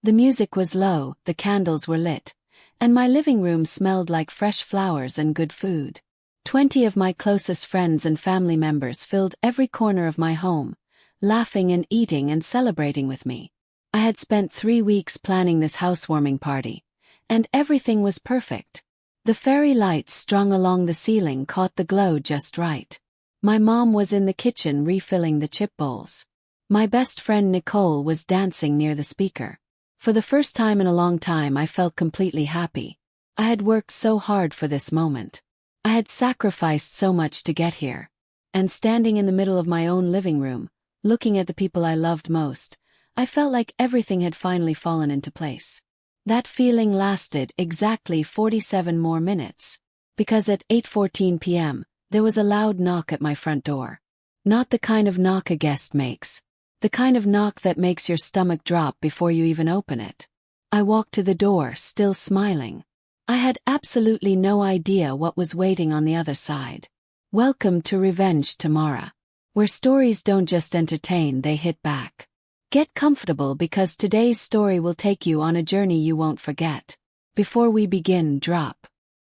The music was low, the candles were lit, and my living room smelled like fresh flowers and good food. 20 of my closest friends and family members filled every corner of my home, laughing and eating and celebrating with me. I had spent 3 weeks planning this housewarming party, and everything was perfect. The fairy lights strung along the ceiling caught the glow just right. My mom was in the kitchen refilling the chip bowls. My best friend Nicole was dancing near the speaker. For the first time in a long time, I felt completely happy. I had worked so hard for this moment. I had sacrificed so much to get here. And standing in the middle of my own living room, looking at the people I loved most, I felt like everything had finally fallen into place. That feeling lasted exactly 47 more minutes. Because at 8:14 p.m., there was a loud knock at my front door. Not the kind of knock a guest makes. The kind of knock that makes your stomach drop before you even open it. I walked to the door, still smiling. I had absolutely no idea what was waiting on the other side. Welcome to Revenge Tomorrow, where stories don't just entertain, they hit back. Get comfortable because today's story will take you on a journey you won't forget. Before we begin, drop,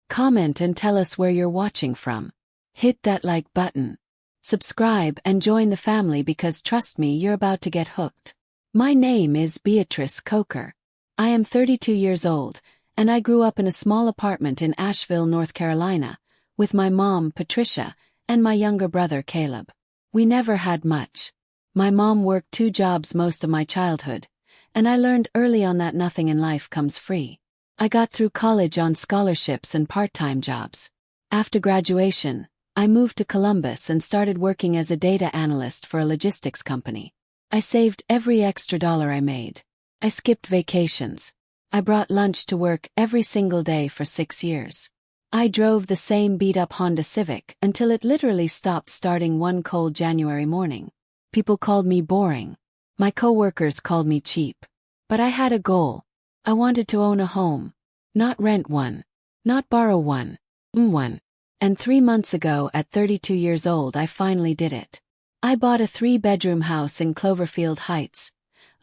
comment and tell us where you're watching from. Hit that like button. Subscribe and join the family because trust me, you're about to get hooked. My name is Beatrice Coker. I am 32 years old, and I grew up in a small apartment in Asheville, North Carolina, with my mom, Patricia, and my younger brother, Caleb. We never had much. My mom worked 2 jobs most of my childhood, and I learned early on that nothing in life comes free. I got through college on scholarships and part-time jobs. After graduation, I moved to Columbus and started working as a data analyst for a logistics company. I saved every extra dollar I made. I skipped vacations. I brought lunch to work every single day for 6 years. I drove the same beat-up Honda Civic until it literally stopped starting one cold January morning. People called me boring. My coworkers called me cheap. But I had a goal. I wanted to own a home. Not rent one. Not borrow one. One. And 3 months ago, at 32 years old, I finally did it. I bought a 3-bedroom house in Cloverfield Heights,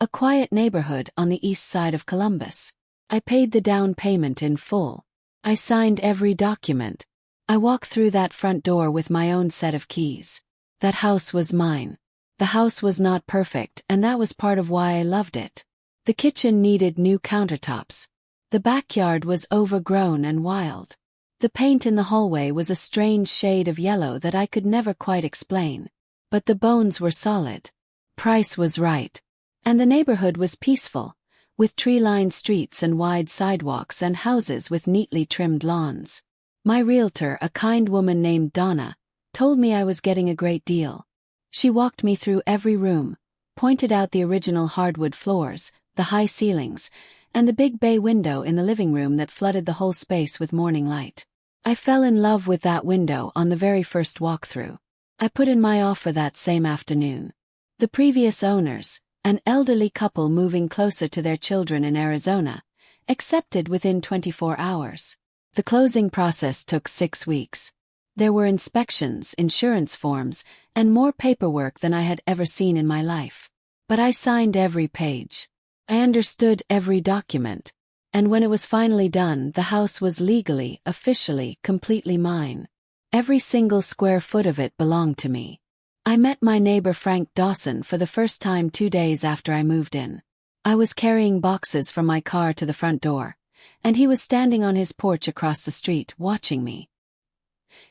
a quiet neighborhood on the east side of Columbus. I paid the down payment in full. I signed every document. I walked through that front door with my own set of keys. That house was mine. The house was not perfect, and that was part of why I loved it. The kitchen needed new countertops. The backyard was overgrown and wild. The paint in the hallway was a strange shade of yellow that I could never quite explain. But the bones were solid. Price was right. And the neighborhood was peaceful, with tree-lined streets and wide sidewalks and houses with neatly trimmed lawns. My realtor, a kind woman named Donna, told me I was getting a great deal. She walked me through every room, pointed out the original hardwood floors, the high ceilings, and the big bay window in the living room that flooded the whole space with morning light. I fell in love with that window on the very first walkthrough. I put in my offer that same afternoon. The previous owners, an elderly couple moving closer to their children in Arizona, accepted within 24 hours. The closing process took 6 weeks. There were inspections, insurance forms, and more paperwork than I had ever seen in my life. But I signed every page. I understood every document. And when it was finally done, the house was legally, officially, completely mine. Every single square foot of it belonged to me. I met my neighbor Frank Dawson for the first time 2 days after I moved in. I was carrying boxes from my car to the front door, and he was standing on his porch across the street watching me.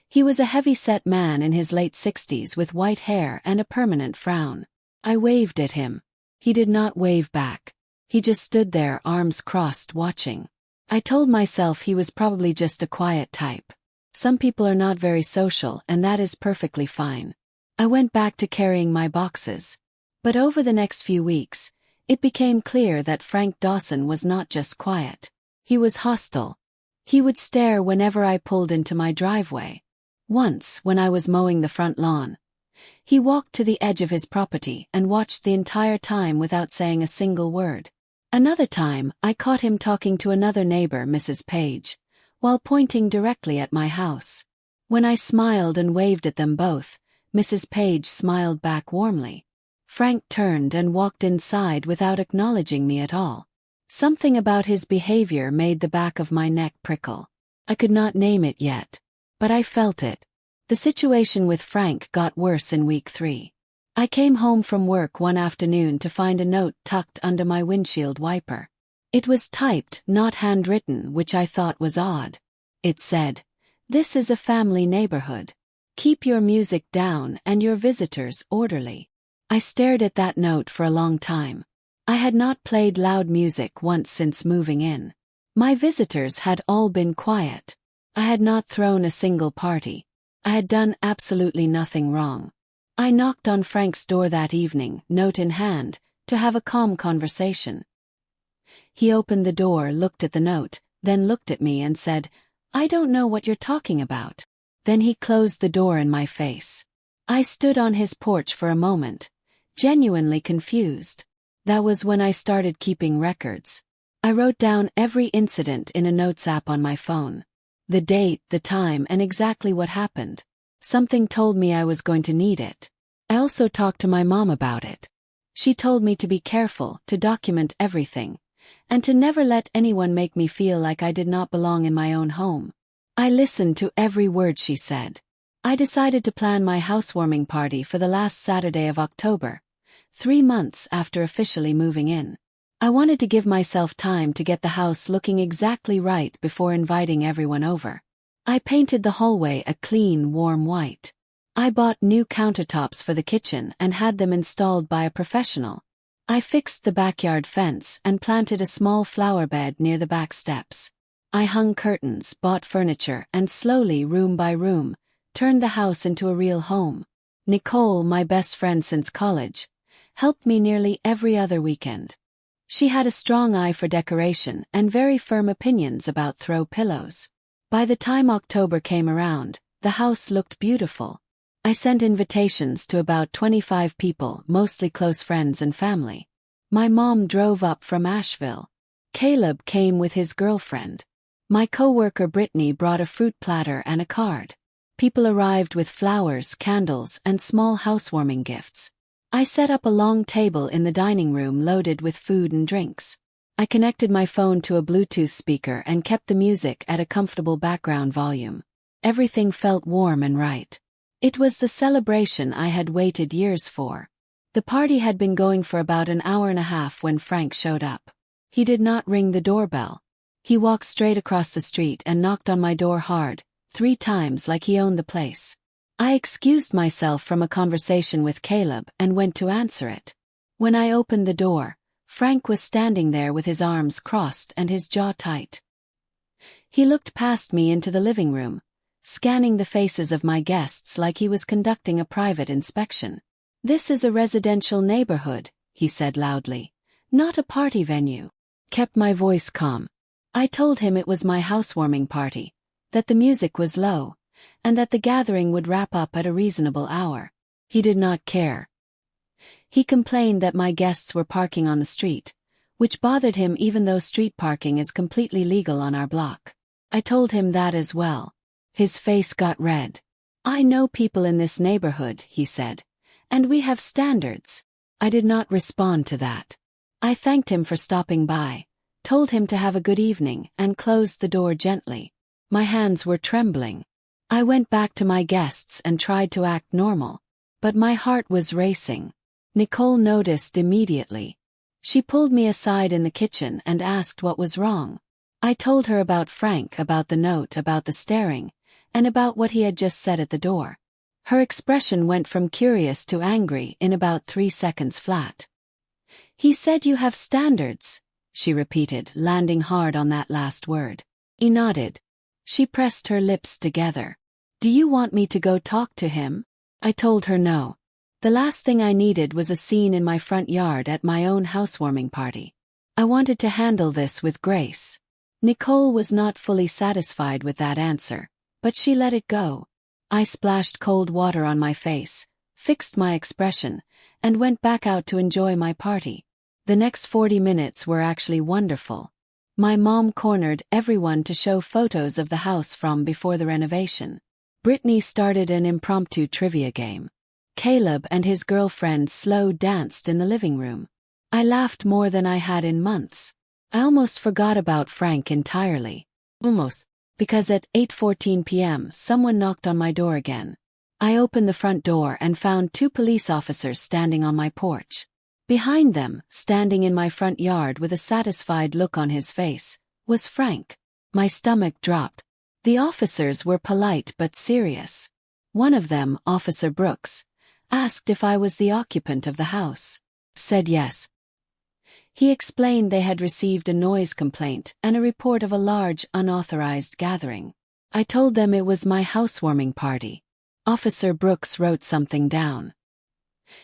He was a heavy-set man in his late 60s with white hair and a permanent frown. I waved at him. He did not wave back. He just stood there, arms crossed, watching. I told myself he was probably just a quiet type. Some people are not very social, and that is perfectly fine. I went back to carrying my boxes. But over the next few weeks, it became clear that Frank Dawson was not just quiet. He was hostile. He would stare whenever I pulled into my driveway. Once, when I was mowing the front lawn, he walked to the edge of his property and watched the entire time without saying a single word. Another time, I caught him talking to another neighbor, Mrs. Page, while pointing directly at my house. When I smiled and waved at them both, Mrs. Page smiled back warmly. Frank turned and walked inside without acknowledging me at all. Something about his behavior made the back of my neck prickle. I could not name it yet, but I felt it. The situation with Frank got worse in week 3. I came home from work one afternoon to find a note tucked under my windshield wiper. It was typed, not handwritten, which I thought was odd. It said, "This is a family neighborhood. Keep your music down and your visitors orderly." I stared at that note for a long time. I had not played loud music once since moving in. My visitors had all been quiet. I had not thrown a single party. I had done absolutely nothing wrong. I knocked on Frank's door that evening, note in hand, to have a calm conversation. He opened the door, looked at the note, then looked at me and said, "I don't know what you're talking about." Then he closed the door in my face. I stood on his porch for a moment, genuinely confused. That was when I started keeping records. I wrote down every incident in a notes app on my phone. The date, the time, and exactly what happened. Something told me I was going to need it. I also talked to my mom about it. She told me to be careful, to document everything, and to never let anyone make me feel like I did not belong in my own home. I listened to every word she said. I decided to plan my housewarming party for the last Saturday of October, 3 months after officially moving in. I wanted to give myself time to get the house looking exactly right before inviting everyone over. I painted the hallway a clean, warm white. I bought new countertops for the kitchen and had them installed by a professional. I fixed the backyard fence and planted a small flower bed near the back steps. I hung curtains, bought furniture, and slowly, room by room, turned the house into a real home. Nicole, my best friend since college, helped me nearly every other weekend. She had a strong eye for decoration and very firm opinions about throw pillows. By the time October came around, the house looked beautiful. I sent invitations to about 25 people, mostly close friends and family. My mom drove up from Asheville. Caleb came with his girlfriend. My coworker Brittany brought a fruit platter and a card. People arrived with flowers, candles, and small housewarming gifts. I set up a long table in the dining room loaded with food and drinks. I connected my phone to a Bluetooth speaker and kept the music at a comfortable background volume. Everything felt warm and right. It was the celebration I had waited years for. The party had been going for about an hour and a half when Frank showed up. He did not ring the doorbell. He walked straight across the street and knocked on my door hard, 3 times like he owned the place. I excused myself from a conversation with Caleb and went to answer it. When I opened the door, Frank was standing there with his arms crossed and his jaw tight. He looked past me into the living room, scanning the faces of my guests like he was conducting a private inspection. "This is a residential neighborhood," he said loudly, "not a party venue." Kept my voice calm. I told him it was my housewarming party, that the music was low, and that the gathering would wrap up at a reasonable hour. He did not care. He complained that my guests were parking on the street, which bothered him even though street parking is completely legal on our block. I told him that as well. His face got red. "I know people in this neighborhood," he said, "and we have standards." I did not respond to that. I thanked him for stopping by, told him to have a good evening, and closed the door gently. My hands were trembling. I went back to my guests and tried to act normal, but my heart was racing. Nicole noticed immediately. She pulled me aside in the kitchen and asked what was wrong. I told her about Frank, about the note, about the staring, and about what he had just said at the door. Her expression went from curious to angry in about 3 seconds flat. "He said you have standards," she repeated, landing hard on that last word. He nodded. She pressed her lips together. "Do you want me to go talk to him?" I told her no. The last thing I needed was a scene in my front yard at my own housewarming party. I wanted to handle this with grace. Nicole was not fully satisfied with that answer, but she let it go. I splashed cold water on my face, fixed my expression, and went back out to enjoy my party. The next 40 minutes were actually wonderful. My mom cornered everyone to show photos of the house from before the renovation. Brittany started an impromptu trivia game. Caleb and his girlfriend slow danced in the living room. I laughed more than I had in months. I almost forgot about Frank entirely. Almost. Because at 8:14 p.m. someone knocked on my door again. I opened the front door and found 2 police officers standing on my porch. Behind them, standing in my front yard with a satisfied look on his face, was Frank. My stomach dropped. The officers were polite but serious. One of them, Officer Brooks, asked if I was the occupant of the house. Said yes. He explained they had received a noise complaint and a report of a large, unauthorized gathering. I told them it was my housewarming party. Officer Brooks wrote something down.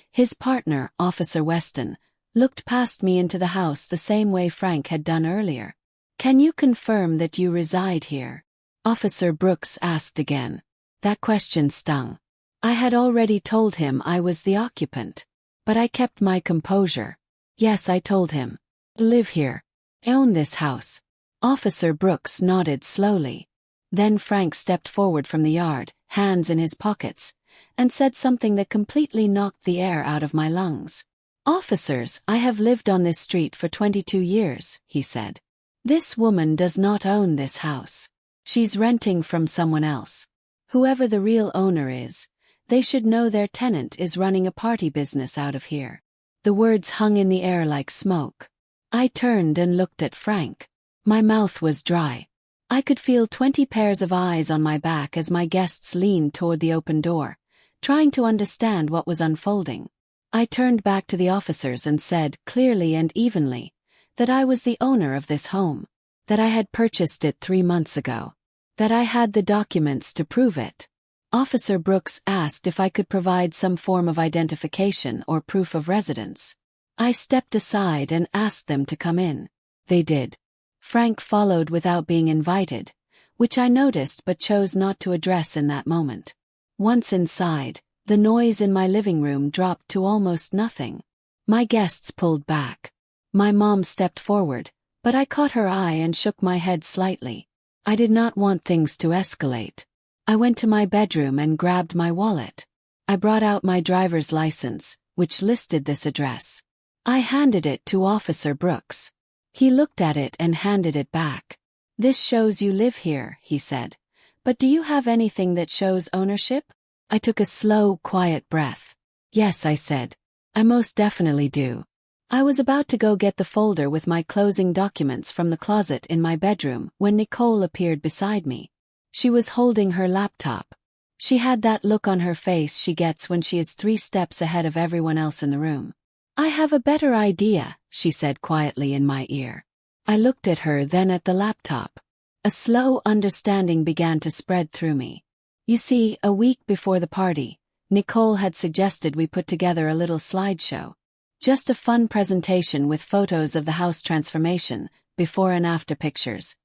His partner, Officer Weston, looked past me into the house the same way Frank had done earlier. "Can you confirm that you reside here?" Officer Brooks asked again. That question stung. I had already told him I was the occupant. But I kept my composure. "Yes," I told him. "I live here. I own this house." Officer Brooks nodded slowly. Then Frank stepped forward from the yard, hands in his pockets, and said something that completely knocked the air out of my lungs. "Officers, I have lived on this street for 22 years, he said. "This woman does not own this house. She's renting from someone else. Whoever the real owner is, they should know their tenant is running a party business out of here." The words hung in the air like smoke. I turned and looked at Frank. My mouth was dry. I could feel 20 pairs of eyes on my back as my guests leaned toward the open door, trying to understand what was unfolding. I turned back to the officers and said, clearly and evenly, that I was the owner of this home, that I had purchased it 3 months ago, that I had the documents to prove it. Officer Brooks asked if I could provide some form of identification or proof of residence. I stepped aside and asked them to come in. They did. Frank followed without being invited, which I noticed but chose not to address in that moment. Once inside, the noise in my living room dropped to almost nothing. My guests pulled back. My mom stepped forward, but I caught her eye and shook my head slightly. I did not want things to escalate. I went to my bedroom and grabbed my wallet. I brought out my driver's license, which listed this address. I handed it to Officer Brooks. He looked at it and handed it back. "This shows you live here," he said. "But do you have anything that shows ownership?" I took a slow, quiet breath. "Yes," I said. "I most definitely do." I was about to go get the folder with my closing documents from the closet in my bedroom when Nicole appeared beside me. She was holding her laptop. She had that look on her face she gets when she is 3 steps ahead of everyone else in the room. "I have a better idea," she said quietly in my ear. I looked at her, then at the laptop. A slow understanding began to spread through me. You see, a week before the party, Nicole had suggested we put together a little slideshow. Just a fun presentation with photos of the house transformation, before and after pictures,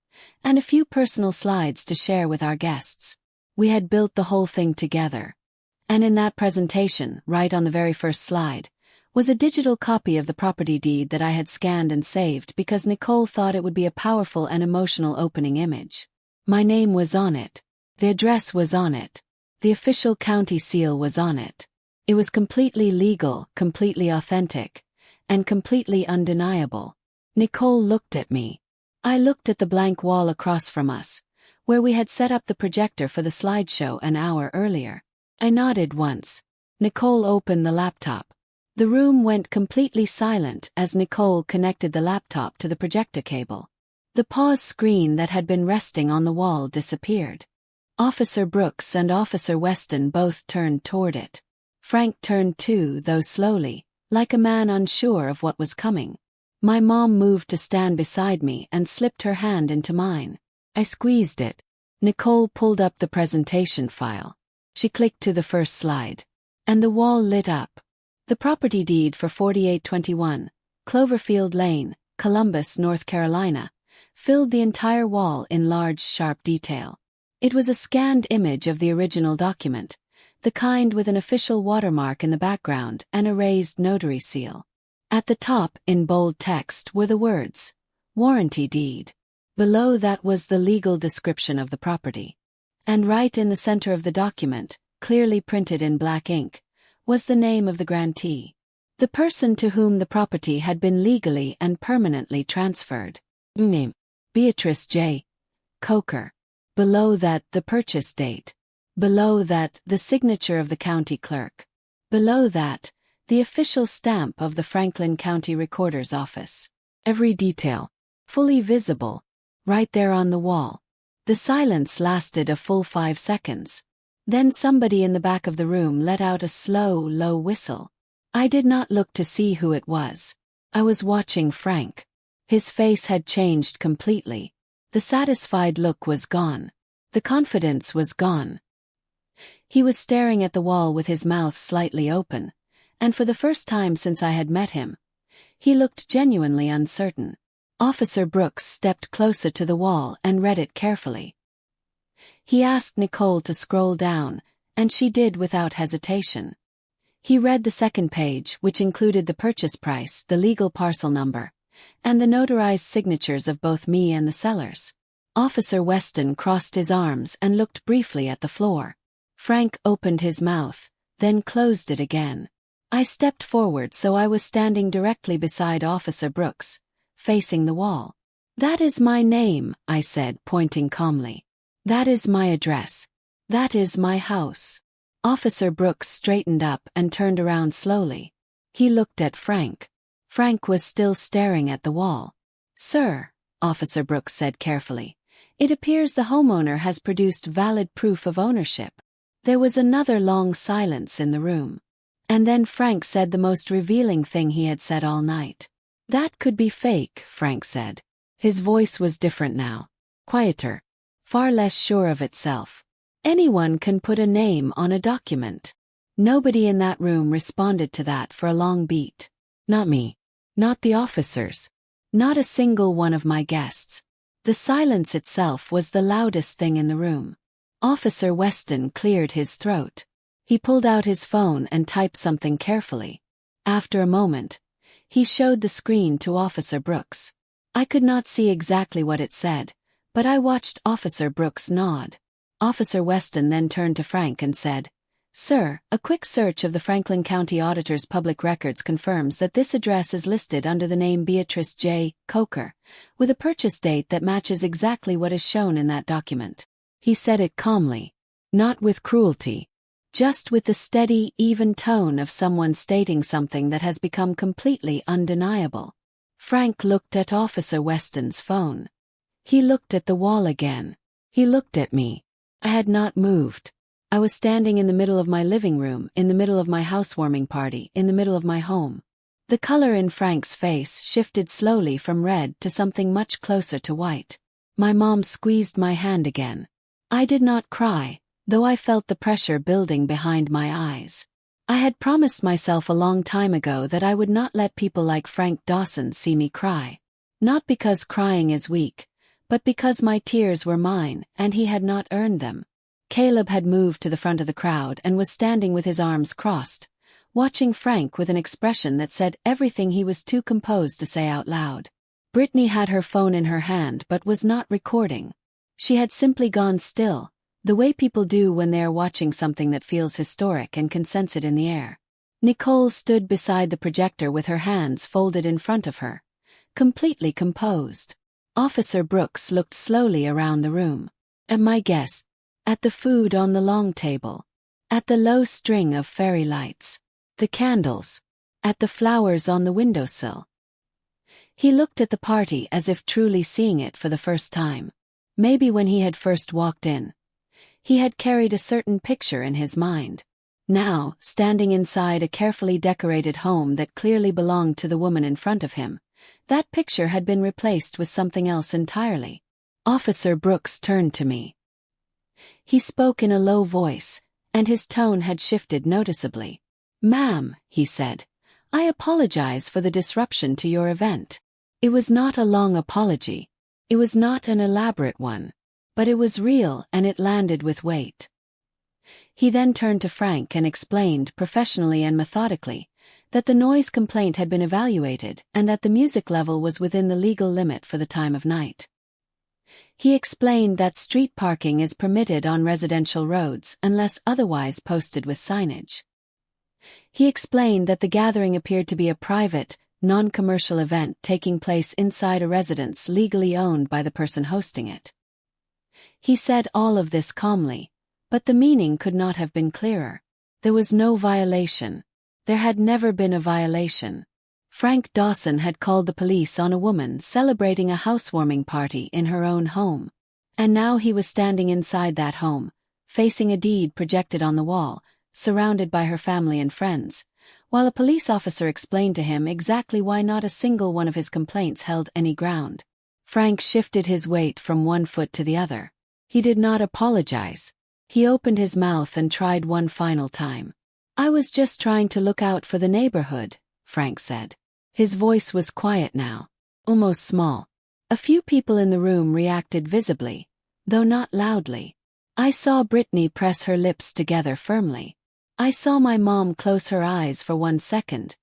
and a few personal slides to share with our guests. We had built the whole thing together. And in that presentation, right on the very first slide, was a digital copy of the property deed that I had scanned and saved because Nicole thought it would be a powerful and emotional opening image. My name was on it. The address was on it. The official county seal was on it. It was completely legal, completely authentic, and completely undeniable. Nicole looked at me. I looked at the blank wall across from us, where we had set up the projector for the slideshow an hour earlier. I nodded once. Nicole opened the laptop. The room went completely silent as Nicole connected the laptop to the projector cable. The pause screen that had been resting on the wall disappeared. Officer Brooks and Officer Weston both turned toward it. Frank turned too, though slowly, like a man unsure of what was coming. My mom moved to stand beside me and slipped her hand into mine. I squeezed it. Nicole pulled up the presentation file. She clicked to the first slide. And the wall lit up. The property deed for 4821, Cloverfield Lane, Columbus, North Carolina, filled the entire wall in large, sharp detail. It was a scanned image of the original document, the kind with an official watermark in the background and a raised notary seal. At the top, in bold text, were the words, "Warranty Deed." Below that was the legal description of the property. And right in the center of the document, clearly printed in black ink, was the name of the grantee. The person to whom the property had been legally and permanently transferred. Name: Beatrice J. Coker. Below that, the purchase date. Below that, the signature of the county clerk. Below that, the official stamp of the Franklin County Recorder's Office. Every detail, fully visible, right there on the wall. The silence lasted a full 5 seconds. Then somebody in the back of the room let out a slow, low whistle. I did not look to see who it was. I was watching Frank. His face had changed completely. The satisfied look was gone. The confidence was gone. He was staring at the wall with his mouth slightly open, and for the first time since I had met him, he looked genuinely uncertain. Officer Brooks stepped closer to the wall and read it carefully. He asked Nicole to scroll down, and she did without hesitation. He read the second page, which included the purchase price, the legal parcel number, and the notarized signatures of both me and the sellers. Officer Weston crossed his arms and looked briefly at the floor. Frank opened his mouth, then closed it again. I stepped forward so I was standing directly beside Officer Brooks, facing the wall. "That is my name," I said, pointing calmly. "That is my address. That is my house." Officer Brooks straightened up and turned around slowly. He looked at Frank. Frank was still staring at the wall. "Sir," Officer Brooks said carefully, "it appears the homeowner has produced valid proof of ownership." There was another long silence in the room. And then Frank said the most revealing thing he had said all night. "That could be fake," Frank said. His voice was different now. Quieter. Far less sure of itself. "Anyone can put a name on a document." Nobody in that room responded to that for a long beat. Not me. Not the officers. Not a single one of my guests. The silence itself was the loudest thing in the room. Officer Weston cleared his throat. He pulled out his phone and typed something carefully. After a moment, he showed the screen to Officer Brooks. I could not see exactly what it said, but I watched Officer Brooks nod. Officer Weston then turned to Frank and said, "Sir, a quick search of the Franklin County Auditor's public records confirms that this address is listed under the name Beatrice J. Coker, with a purchase date that matches exactly what is shown in that document." He said it calmly, not with cruelty, just with the steady, even tone of someone stating something that has become completely undeniable. Frank looked at Officer Weston's phone. He looked at the wall again. He looked at me. I had not moved. I was standing in the middle of my living room, in the middle of my housewarming party, in the middle of my home. The color in Frank's face shifted slowly from red to something much closer to white. My mom squeezed my hand again. I did not cry, though I felt the pressure building behind my eyes. I had promised myself a long time ago that I would not let people like Frank Dawson see me cry. Not because crying is weak, but because my tears were mine and he had not earned them. Caleb had moved to the front of the crowd and was standing with his arms crossed, watching Frank with an expression that said everything he was too composed to say out loud. Brittany had her phone in her hand but was not recording. She had simply gone still, the way people do when they are watching something that feels historic and can sense it in the air. Nicole stood beside the projector with her hands folded in front of her, completely composed. Officer Brooks looked slowly around the room. At my guests, at the food on the long table, at the low string of fairy lights, the candles, at the flowers on the windowsill. He looked at the party as if truly seeing it for the first time. Maybe when he had first walked in, he had carried a certain picture in his mind. Now, standing inside a carefully decorated home that clearly belonged to the woman in front of him, that picture had been replaced with something else entirely. Officer Brooks turned to me. He spoke in a low voice, and his tone had shifted noticeably. "Ma'am," he said, "I apologize for the disruption to your event." It was not a long apology. It was not an elaborate one. But it was real and it landed with weight. He then turned to Frank and explained professionally and methodically that the noise complaint had been evaluated and that the music level was within the legal limit for the time of night. He explained that street parking is permitted on residential roads unless otherwise posted with signage. He explained that the gathering appeared to be a private, non-commercial event taking place inside a residence legally owned by the person hosting it. He said all of this calmly, but the meaning could not have been clearer. There was no violation. There had never been a violation. Frank Dawson had called the police on a woman celebrating a housewarming party in her own home. And now he was standing inside that home, facing a deed projected on the wall, surrounded by her family and friends, while a police officer explained to him exactly why not a single one of his complaints held any ground. Frank shifted his weight from one foot to the other. He did not apologize. He opened his mouth and tried one final time. "I was just trying to look out for the neighborhood," Frank said. His voice was quiet now, almost small. A few people in the room reacted visibly, though not loudly. I saw Brittany press her lips together firmly. I saw my mom close her eyes for 1 second,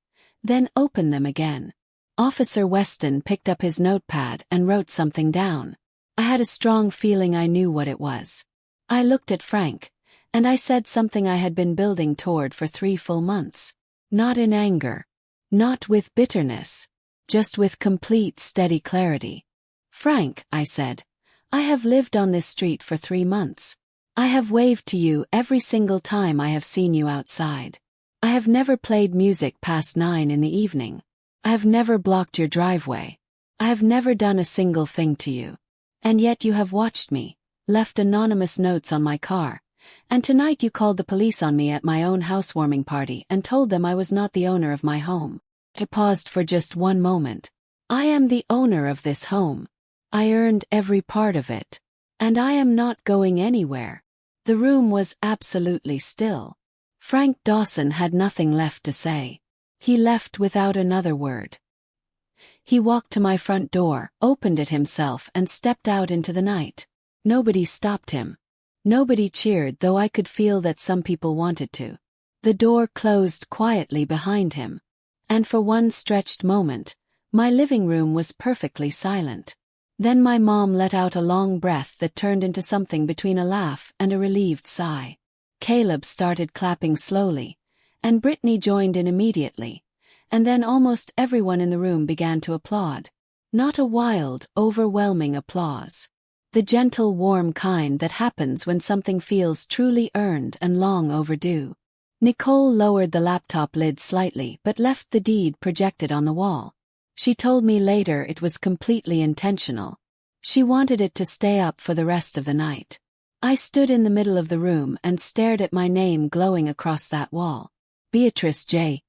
then open them again. Officer Weston picked up his notepad and wrote something down. I had a strong feeling I knew what it was. I looked at Frank, and I said something I had been building toward for 3 full months. Not in anger. Not with bitterness. Just with complete, steady clarity. "Frank," I said, "I have lived on this street for 3 months. I have waved to you every single time I have seen you outside. I have never played music past 9 in the evening. I have never blocked your driveway. I have never done a single thing to you. And yet you have watched me, left anonymous notes on my car, and tonight you called the police on me at my own housewarming party and told them I was not the owner of my home." I paused for just one moment. "I am the owner of this home. I earned every part of it. And I am not going anywhere." The room was absolutely still. Frank Dawson had nothing left to say. He left without another word. He walked to my front door, opened it himself, and stepped out into the night. Nobody stopped him. Nobody cheered, though I could feel that some people wanted to. The door closed quietly behind him. And for one stretched moment, my living room was perfectly silent. Then my mom let out a long breath that turned into something between a laugh and a relieved sigh. Caleb started clapping slowly, and Brittany joined in immediately, and then almost everyone in the room began to applaud. Not a wild, overwhelming applause. The gentle, warm kind that happens when something feels truly earned and long overdue. Nicole lowered the laptop lid slightly but left the deed projected on the wall. She told me later it was completely intentional. She wanted it to stay up for the rest of the night. I stood in the middle of the room and stared at my name glowing across that wall. Beatrice J.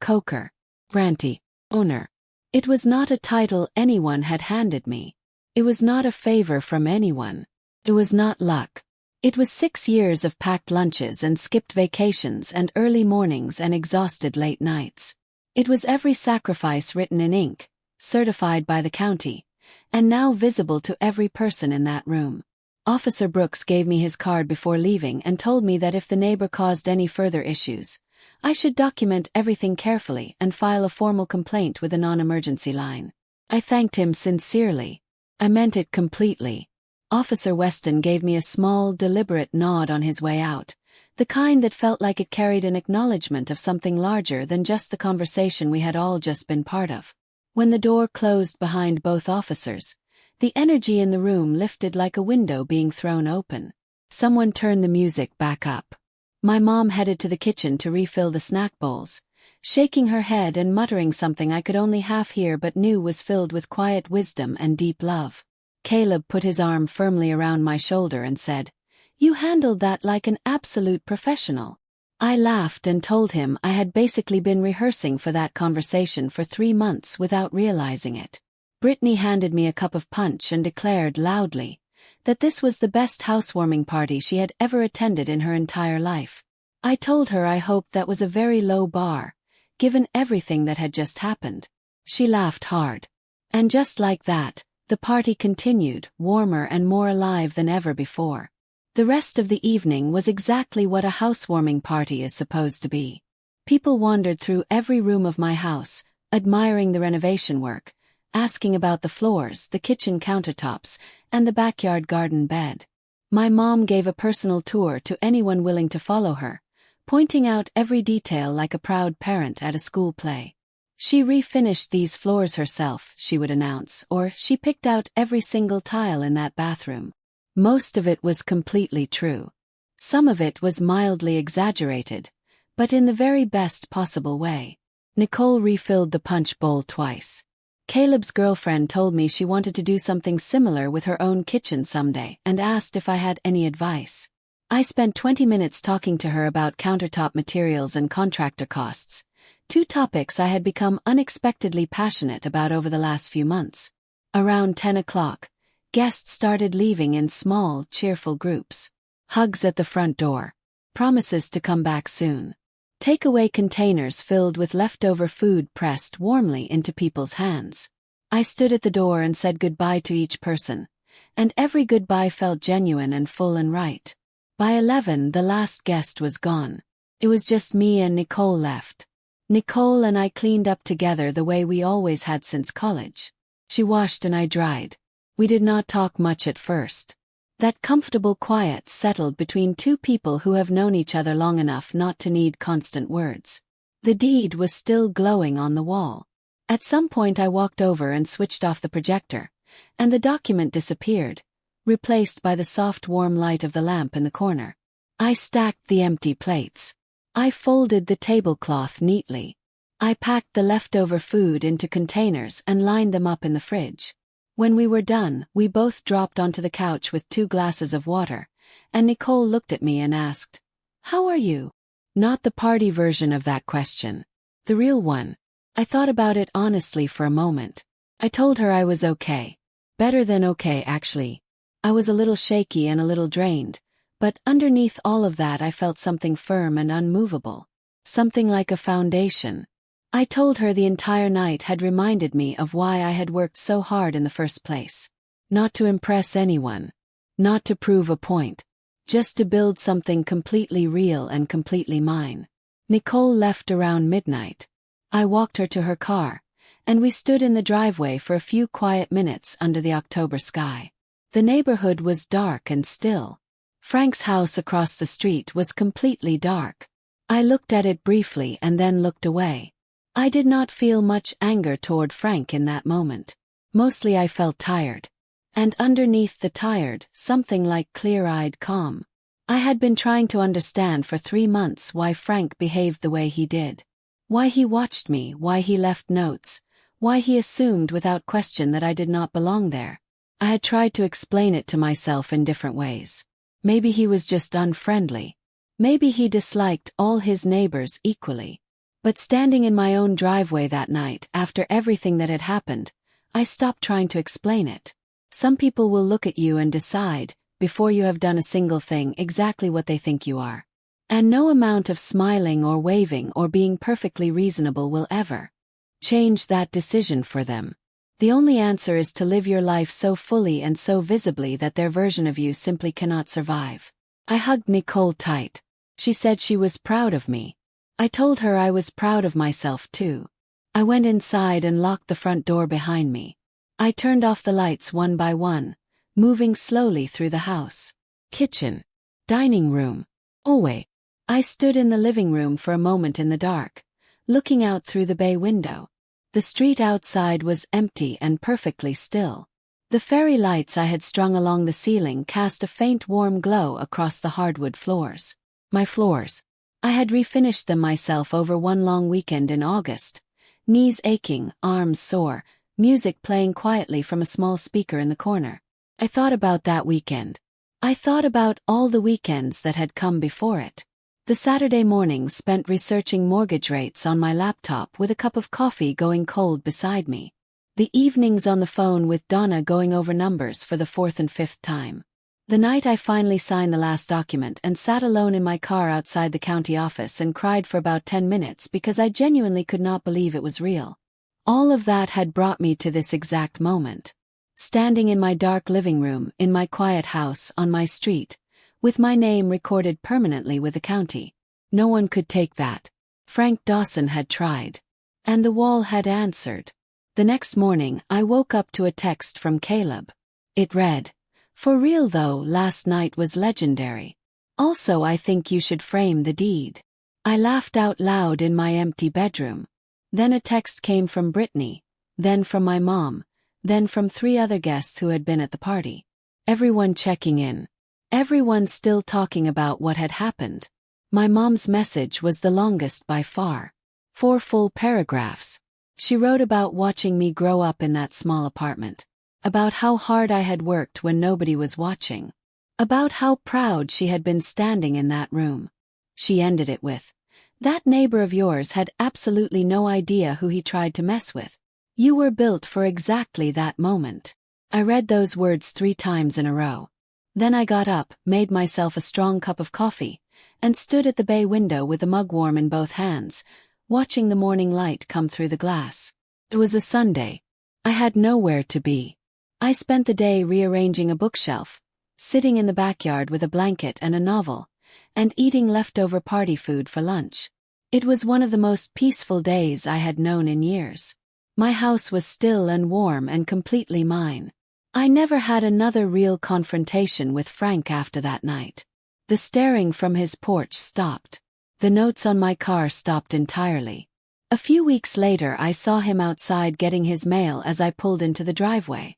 Coker. Grantee. Owner. It was not a title anyone had handed me. It was not a favor from anyone. It was not luck. It was 6 years of packed lunches and skipped vacations and early mornings and exhausted late nights. It was every sacrifice written in ink, certified by the county, and now visible to every person in that room. Officer Brooks gave me his card before leaving and told me that if the neighbor caused any further issues, I should document everything carefully and file a formal complaint with a non-emergency line. I thanked him sincerely. I meant it completely. Officer Weston gave me a small, deliberate nod on his way out, the kind that felt like it carried an acknowledgement of something larger than just the conversation we had all just been part of. When the door closed behind both officers, the energy in the room lifted like a window being thrown open. Someone turned the music back up. My mom headed to the kitchen to refill the snack bowls, shaking her head and muttering something I could only half hear but knew was filled with quiet wisdom and deep love. Caleb put his arm firmly around my shoulder and said, "You handled that like an absolute professional." I laughed and told him I had basically been rehearsing for that conversation for 3 months without realizing it. Brittany handed me a cup of punch and declared loudly that this was the best housewarming party she had ever attended in her entire life. I told her I hoped that was a very low bar, given everything that had just happened. She laughed hard. And just like that, the party continued, warmer and more alive than ever before. The rest of the evening was exactly what a housewarming party is supposed to be. People wandered through every room of my house, admiring the renovation work, asking about the floors, the kitchen countertops, and the backyard garden bed. My mom gave a personal tour to anyone willing to follow her, pointing out every detail like a proud parent at a school play. "She refinished these floors herself," she would announce, or "She picked out every single tile in that bathroom." Most of it was completely true. Some of it was mildly exaggerated, but in the very best possible way. Nicole refilled the punch bowl twice. Caleb's girlfriend told me she wanted to do something similar with her own kitchen someday and asked if I had any advice. I spent 20 minutes talking to her about countertop materials and contractor costs, two topics I had become unexpectedly passionate about over the last few months. Around 10 o'clock, guests started leaving in small, cheerful groups. Hugs at the front door. Promises to come back soon. Takeaway containers filled with leftover food pressed warmly into people's hands. I stood at the door and said goodbye to each person, and every goodbye felt genuine and full and right. By 11, the last guest was gone. It was just me and Nicole left. Nicole and I cleaned up together the way we always had since college. She washed and I dried. We did not talk much at first. That comfortable quiet settled between two people who have known each other long enough not to need constant words. The deed was still glowing on the wall. At some point I walked over and switched off the projector, and the document disappeared, replaced by the soft warm light of the lamp in the corner. I stacked the empty plates. I folded the tablecloth neatly. I packed the leftover food into containers and lined them up in the fridge. When we were done, we both dropped onto the couch with 2 glasses of water, and Nicole looked at me and asked, "How are you?" Not the party version of that question. The real one. I thought about it honestly for a moment. I told her I was okay. Better than okay, actually. I was a little shaky and a little drained, but underneath all of that I felt something firm and unmovable. Something like a foundation. I told her the entire night had reminded me of why I had worked so hard in the first place. Not to impress anyone. Not to prove a point. Just to build something completely real and completely mine. Nicole left around midnight. I walked her to her car, and we stood in the driveway for a few quiet minutes under the October sky. The neighborhood was dark and still. Frank's house across the street was completely dark. I looked at it briefly and then looked away. I did not feel much anger toward Frank in that moment. Mostly I felt tired. And underneath the tired, something like clear-eyed calm. I had been trying to understand for 3 months why Frank behaved the way he did. Why he watched me, why he left notes, why he assumed without question that I did not belong there. I had tried to explain it to myself in different ways. Maybe he was just unfriendly. Maybe he disliked all his neighbors equally. But standing in my own driveway that night, after everything that had happened, I stopped trying to explain it. Some people will look at you and decide, before you have done a single thing, exactly what they think you are. And no amount of smiling or waving or being perfectly reasonable will ever change that decision for them. The only answer is to live your life so fully and so visibly that their version of you simply cannot survive. I hugged Nicole tight. She said she was proud of me. I told her I was proud of myself too. I went inside and locked the front door behind me. I turned off the lights one by one, moving slowly through the house. Kitchen. Dining room. Hallway. I stood in the living room for a moment in the dark, looking out through the bay window. The street outside was empty and perfectly still. The fairy lights I had strung along the ceiling cast a faint warm glow across the hardwood floors. My floors. I had refinished them myself over one long weekend in August. Knees aching, arms sore, music playing quietly from a small speaker in the corner. I thought about that weekend. I thought about all the weekends that had come before it. The Saturday mornings spent researching mortgage rates on my laptop with a cup of coffee going cold beside me. The evenings on the phone with Donna going over numbers for the 4th and 5th time. The night I finally signed the last document and sat alone in my car outside the county office and cried for about 10 minutes because I genuinely could not believe it was real. All of that had brought me to this exact moment. Standing in my dark living room, in my quiet house, on my street, with my name recorded permanently with the county. No one could take that. Frank Dawson had tried. And the wall had answered. The next morning, I woke up to a text from Caleb. It read, "For real though, last night was legendary. Also I think you should frame the deed." I laughed out loud in my empty bedroom. Then a text came from Brittany, then from my mom, then from 3 other guests who had been at the party. Everyone checking in. Everyone still talking about what had happened. My mom's message was the longest by far. 4 full paragraphs. She wrote about watching me grow up in that small apartment. About how hard I had worked when nobody was watching. About how proud she had been standing in that room. She ended it with, "That neighbor of yours had absolutely no idea who he tried to mess with. You were built for exactly that moment." I read those words 3 times in a row. Then I got up, made myself a strong cup of coffee, and stood at the bay window with the mug warm in both hands, watching the morning light come through the glass. It was a Sunday. I had nowhere to be. I spent the day rearranging a bookshelf, sitting in the backyard with a blanket and a novel, and eating leftover party food for lunch. It was one of the most peaceful days I had known in years. My house was still and warm and completely mine. I never had another real confrontation with Frank after that night. The staring from his porch stopped. The notes on my car stopped entirely. A few weeks later I saw him outside getting his mail as I pulled into the driveway.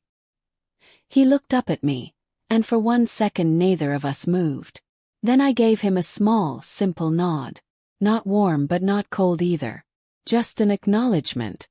He looked up at me, and for 1 second neither of us moved. Then I gave him a small, simple nod. Not warm but not cold either. Just an acknowledgement.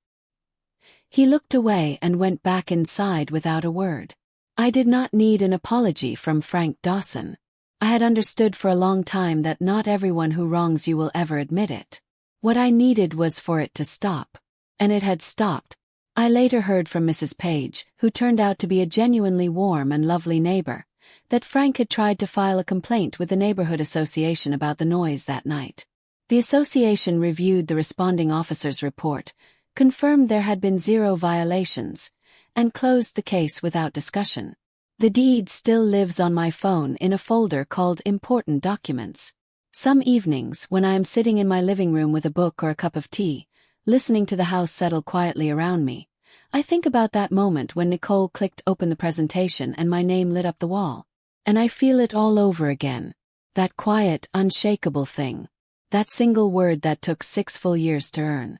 He looked away and went back inside without a word. I did not need an apology from Frank Dawson. I had understood for a long time that not everyone who wrongs you will ever admit it. What I needed was for it to stop. And it had stopped. I later heard from Mrs. Page, who turned out to be a genuinely warm and lovely neighbor, that Frank had tried to file a complaint with the neighborhood association about the noise that night. The association reviewed the responding officer's report, confirmed there had been 0 violations, and closed the case without discussion. The deed still lives on my phone in a folder called Important Documents. Some evenings, when I am sitting in my living room with a book or a cup of tea, listening to the house settle quietly around me, I think about that moment when Nicole clicked open the presentation and my name lit up the wall. And I feel it all over again. That quiet, unshakable thing. That single word that took 6 full years to earn.